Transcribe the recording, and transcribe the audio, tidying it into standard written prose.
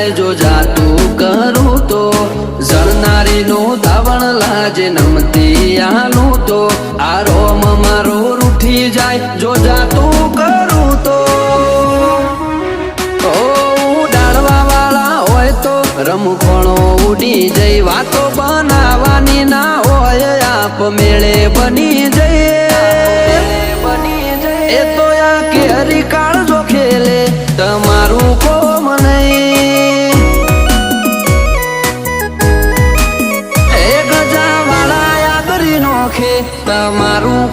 જાય જો જાતું કરું તો જળનારીનું ધાવણ લાજે નમતી આલું તો આ રોમ મારો રૂઠી જાય જો જાતું કરું તો ઉડાડવા વાળા હોય તો રમખોણો ઉડી જઈ વાતો બનાવવાની ના હોય આપ મેળે બની જઈએ એ તો આ કેરી કાળ જો ખેલે તમારું કોમ નહીં એ ગજા વાળા યાદરી નોખે તમારું